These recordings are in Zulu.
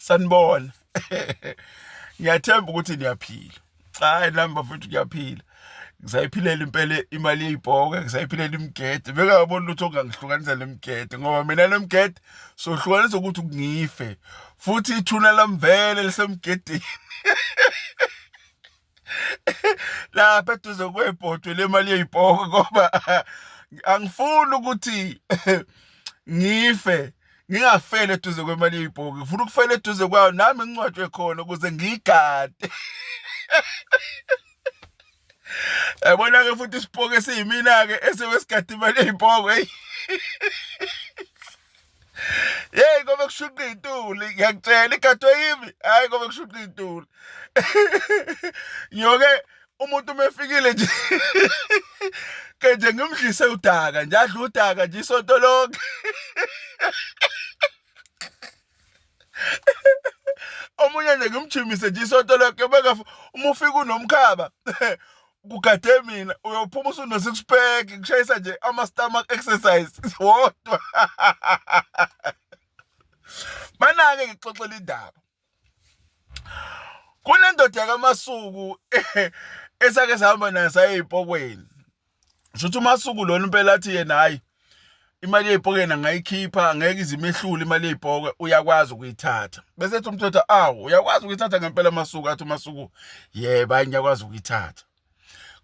Sanibona. Ngiyathemba ukuthi niyaphila. Hayi nami bafethu kuyaphila. Ngisayiphilela impela imali yezibhoke, ngisayiphilela imigede. Bekangaboni lutho ongangihlukanisa nemigede ngoba mina nemigede sohlukanisa ukuthi ngife. Futhi ithuna lamvele lisemgedeni. Lapha eduze kwebhodwe lemali yezibhoke ngoba angifuni ukuthi ngife. Ngingafele eduze kwemali yezibhoke. Ngifuna ukufela eduze kwayo nami ngicwatshwe khona ukuze ngigade. Yabona ke futhi isibhoke siyimina ke esewesigadi imali yezibhoke. Hey ngoba kushuqa intuli ngiyakutshela igadwe yimi. Hayi ngoba kushuqa intuli. Nyoke umuntu mefikile nje ke ngimdlise udaka nje adla udaka nje isonto lonke. Omunye nje ngimjimise nje isonto lonke beka uma ufika unomkhaba kugade mina uyophuma usuno six pack ngishayisa nje ama stomach exercise wodwa. Mana ke ngixoxela indaba. Kunendoda kaMasuku esake sahamba nayo sayezibhokweni. Shothi uMasuku lona impela athi yena hayi imali yezibhokweni angayikhipha angeke izimehlule imali yezibhoke uyakwazi ukuyithatha. Bese ethi umthetho uyakwazi ukuyithatha ngempela Masuku athi uMasuku yebo ngiyakwazi ukuyithatha.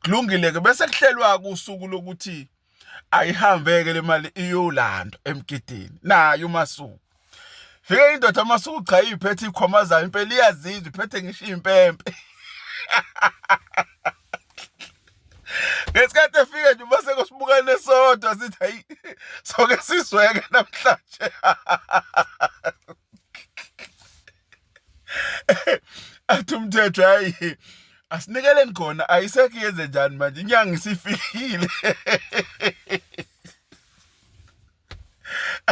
Kulungile ke bese kuhlelwa kusuku lokuthi ayihambe ke le mali iyolanda emgidini nayo uMasuku. Fike indoda uMasuku cha iphethe ikhwamazayo impela iyazizwa iphethe ngisho impempe. Ngesikhathi efike nje base kusibukane sodwa sithi hayi soke sizweke namhlanje. Athi umthetho hayi asinikeleni khona ayisekho yenze njani manje inyanga isifikile.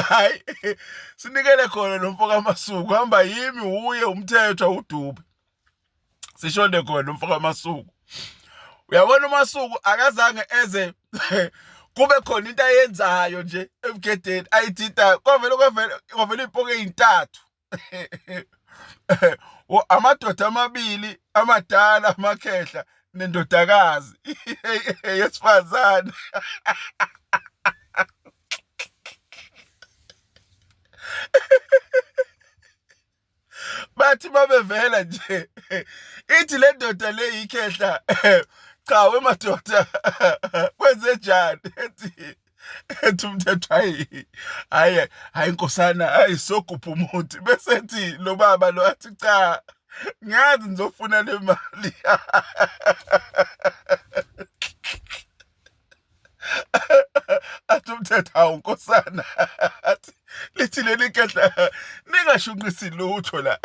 Hayi sinikele khona nomfoka kaMasuku hamba yimi uye umthetho awudubi. Sishonde khona nomfoka kaMasuku. Uyabona uMasuku akazange eze kube khona into ayenzayo nje emgedeni ayithita kwavele ibhoke ezintathu. Amadoda amabili amadala amakhehla nendodakazi yesifazane. Bathi babevela nje ithi le ndoda le yikhehla cha wemadoda kwenze njani ethi umthetho hayi inkosana hayi sogupha umuntu bese ethi lo baba lo athi cha ngiyazi ngizofuna le mali. Athi umthetho awunkosana athi lithi leli khehla ningashunqisi lutho la.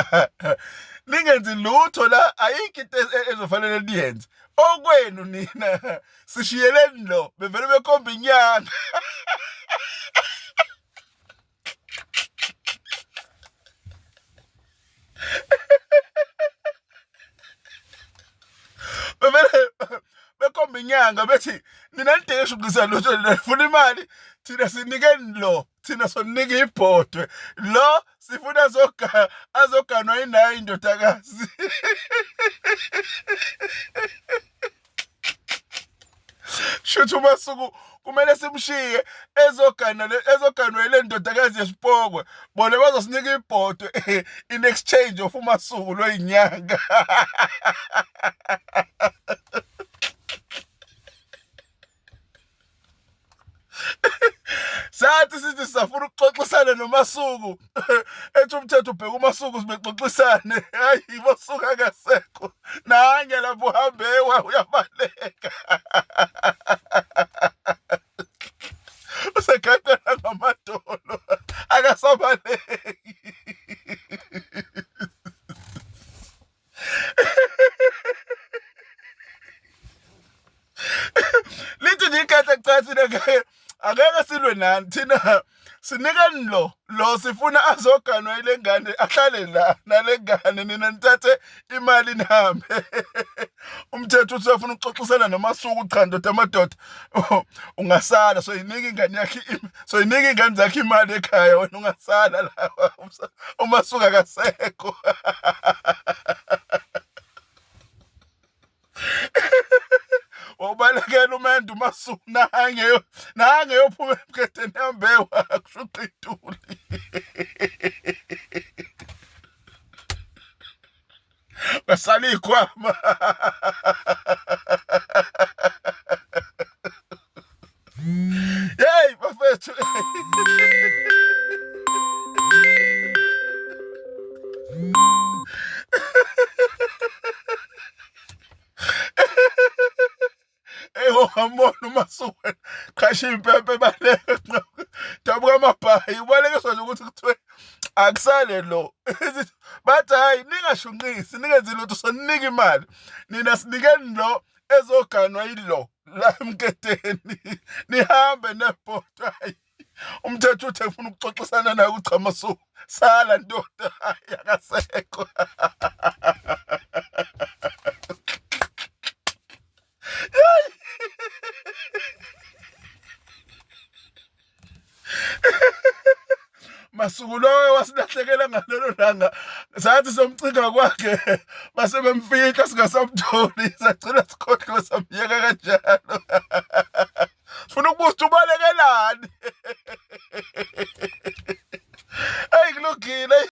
Ningenzi lutho la ayikho into ezofanele niyenze. Okwenu nina sishiyeleni lo bevele bekhomba inyanga. Bevele bekhomba inyanga bethi nina nideke shunqisa lutho nifuna imali thina sinikeni lo thina sonika ibhodwe lo sifuna azoganwa inayo indodakazi. Shothi uMasuku kumele simshiye ezoganwa le ndodakazi yesibhokwe bona bazosinika ibhodwe in exchange of uMasuku lo inyanga. Sathi sithi safuna ukuxoxisana noMasuku ethi umthetho ubheka uMasuku sibexoxisane hayi uMasuku akasekho nange lapho uhambe uyabaleka. Usekhathala ngamadolo akasabaleki. Lithi nje ikhatha cha thina ngeke silwe nani thina sinikeni lo sifuna azoganwa ile ngane ahlale la nale ngane nina nithathe imali nihambe. Umthetho uthi uyafuna ukuxoxisana noMasuku, cha ndoda amadoda ungasala, so yinika ingane yakhe so yinika ingane zakhe imali ekhaya, wena ungasala la uMasuku akasekho. Wabalekela umendo uMasuku nange yophuma emgedeni hambe wakushuqa ituli. Basala ikhwama. Hey bafethu. Wamona uMasuku qasha impempe baleka dabuka amabhayi ubalekiswa nje ukuthi kuthiwe akusale lo. Bathi hayi ningashunqisi ningenzi lutho, soninika imali nina sinikeni lo ezoganwa yilo la emgedeni nihambe nebhodo. Hayi umthetho uthi ufuna ukuxoxisana naye ucha Masuku sala ndoda hayi akasekho. Masuku loyo wasilahlekela ngalelo langa, sathi somcinga kwakhe base bemfihla singasamtholi, sagcina sikhohlwe samyeka kanjalo.